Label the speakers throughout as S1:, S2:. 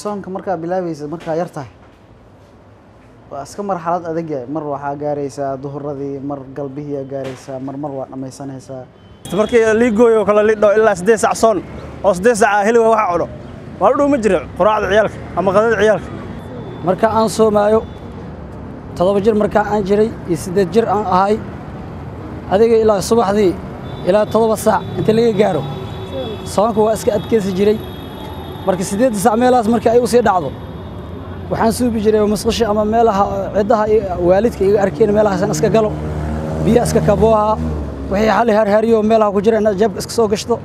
S1: soonka markaa bilaabaysa markaa yar tahay waa iska marxalad adag yahay mar waxaa gaaraysaa duhuradii mar galbihii gaaraysaa mar waa dhamaysanaysaa
S2: markii la gooyo kala lidho ilaa 8 saac soon oo 8 saac hilwa waxa cuno waa u dhuma jira quraacda ciyaalka ama qadada ciyaalka
S3: marka aan soomaayo 7 jir marka aan jiray iyo 8 jir aan ahay adiga ilaa subaxdii ilaa 7 saac inta laga gaaro soonku waa iska adkeysi jiray marka 8 saac meelaas marka ay u sii dhacdo waxaan suubi jiray masqasha ama meelaha ciidaha waalidka iga arkeen meelahaas aan iska galo biyo iska kabooha wixii xal harhariyo meelaha ku jira inaad jabka iska soo gashto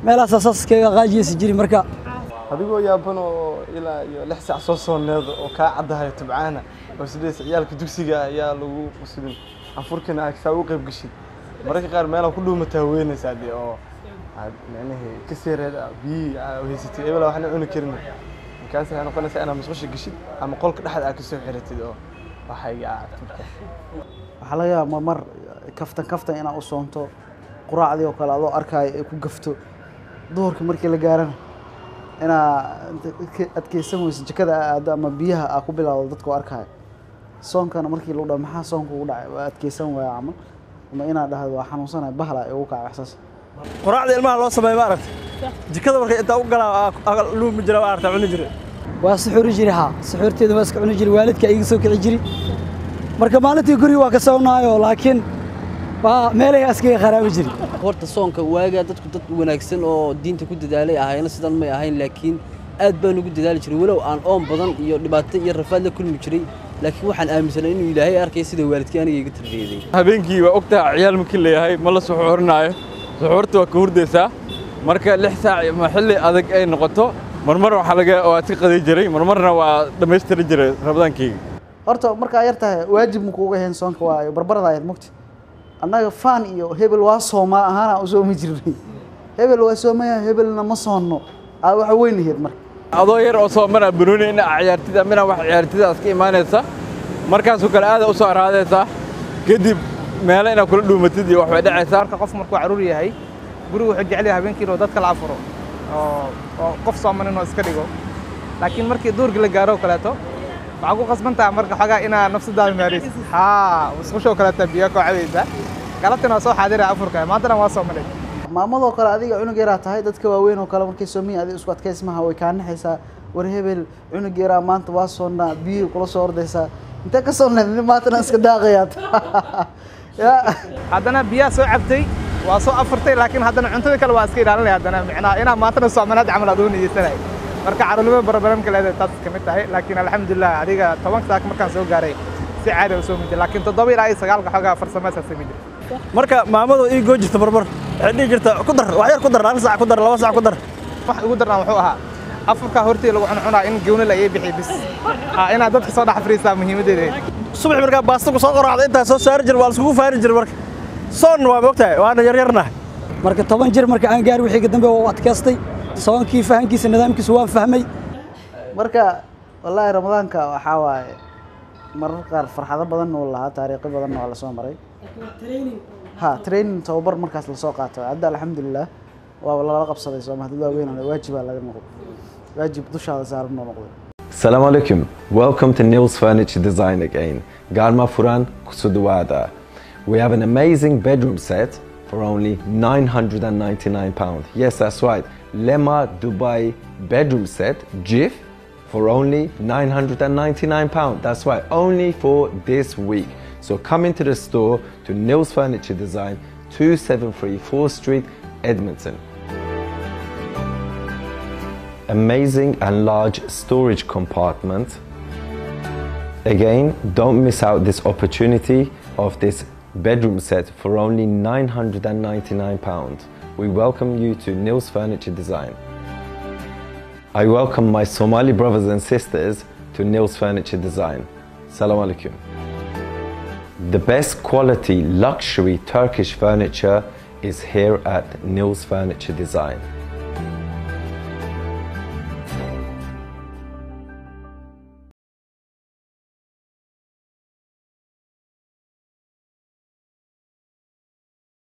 S3: meelahaas asaaskayga qaajiyay jiray marka
S4: adigoo yaaban oo ilaa iyo 6 saac soo sooneed oo ka cadahay tubcaana oo sidees ciyaalka dugsiga ayaa lagu qasbin afurkana ay saa u qayb gashay mararka qaar meelaha ku dhuumataa weynaysaa oo macnaheedu ka seereeda biyo heysatay eebla waxna cuni karin kaas waxay noqonaysaa inaad masqasha gashid ama qolka dhexda aad ka soo xiratid oo waxay aagtay
S1: waxa laga yaabaa mar kaftan inaad u soonto quraacdii oo kale adoo arkay ay ku gafto duhurka markii la gaarana inaa adkeysan weyso jikada aad ama biyaha aad ku bilaawdo dadku arkay soonkana markii lagu dhaw maxaa soonku u dhacay waa adkeysan waaya ama inaad dhahdo waa xanuunsanahay bahla ay ugu kacay waxsaas
S2: quraacda ilmaha loo sameeyo ma aragtay jikada markay inta u galaa luumi jira waa aragtay cuni jira
S3: waa suxuri jiray suxurteedu waa iska cuni jiray waalidka iga soo kici jiray marka maalintii guriga waa ka soonaayo laakiin waa meelay askay kharaab jiray
S5: horta soonka waaga dadku dad wanaagsan oo diinta ku dadaalay ahayna sidan may ahayn laakiin aad baan ugu dadaali jiray walow aan oon badan iyo dhibaato iyo rafaad la kulmi jiray laakiin waxaan aaminsanahay inuu Ilaahay arkay sida waalidkii aniga iga tarbiyaday
S4: habeenkii waa ogtahay ciyaal markii leeyahay ma la suxurinaayo suxuurta waa ka hurdaysaa marka 6 saac ma xilli adag ay noqoto marmar waxa laga oo aad ka qaday jiray marmarna waa dhameystiri jiray rabadaankii
S1: horta marka yar tahay waajib ma kuuga heen soonka waa barbarada ay mugti annaga fan iyo hebel waa sooma ahaana u soomi jirnay hebel waa soomaya hebelna ma soonno waxa weyn yahay marka
S4: adoo yar oo soomana buruunayna ciyaartida mina wax ciyaartidaas ka iimaanaysa markaas kale aad u soo araadaysa kadib meelaha kula dhuumatid iyo wax way dhacaysaa
S6: marka qof markuu caruur yahay gurigu wuxuu jecel yahay habeenkii inuu dadka la afuro oo qof sooman inuu iska dhigo laakiin markii duurka la gaaro kaleeto waxaa ku qasbantahay marka xogaa inaa nafsadaada maarayso musqusho kaleeto biyo ka cadaysa galabtina soo xaadira afurka maantana waa soomanay
S1: maamadoo kale adiga cunug yaraa tahay dadka waaweyn oo kale markay soomiya adiga isku adkaysmaha way ka naxaysaa war hebel cunug yaraa maanta waa soonnaa biyo kula soo ordaysaa inta ka soonnaa maantana iska daaqayaad
S6: haddana biyaha soo cabtay waa soo afurtay laakiin haddana cuntada kale waa iska ilaalinaya haddana macnaha inaa maantana soomanaad camal aad u niyeysanay marka carruurnimo barbaramka leedahay taas ka mid tahay laakiin alxamdulilah adiga 10 saac markaan soo gaaray si caadi u soo mid laakiin 7 ilaa 9 xogaa farsamada samid
S2: marka maamadu ii goo jirta barbar waxay dhigi jirta ku dar wax yar ku dar 1 saac ku dar 2 saac ku dar
S6: wax ugu darnaa wuxuu ahaa afurka hortii lagu cunaa in gooni la bixi bis ina dadka soo dhaxfriisa muhiimadeeda
S2: subax marka baasta ku soo qoraacday inta soo saar jir waa isku faari jir marka soon waa bogtahay waana yar yarna
S3: marka 10 jir marka aan gaar wixii dambe oo adkaystay soonkii fahankiisa nidaamkiisa waan fahmay
S1: marka wallahi ramadaanka waxa waaye marar qaar farxado badan oo lahaa taariikh badan oo la soo maray training tababar markaas la soo qaato hadda alxamdulillah waa la qabsaday Soomaaliya weyn oo waajib laga noqdo waajib dushaada saaran noqdo
S7: Assalamu alaikum. Welcome to Nils Furniture Design again. Garma Furan Kusudwada. We have an amazing bedroom set for only £999. Yes, that's right. Lema Dubai bedroom set, GIF, for only £999. That's right, only for this week. So come into the store to Nils Furniture Design, 273 4th Street, Edmonton. Amazing and large storage compartment. Again, don't miss out this opportunity of this bedroom set for only £999. We welcome you to Nils Furniture Design. I welcome my Somali brothers and sisters to Nils Furniture Design. Salam alaikum. The best quality luxury Turkish furniture is here at Nils Furniture Design.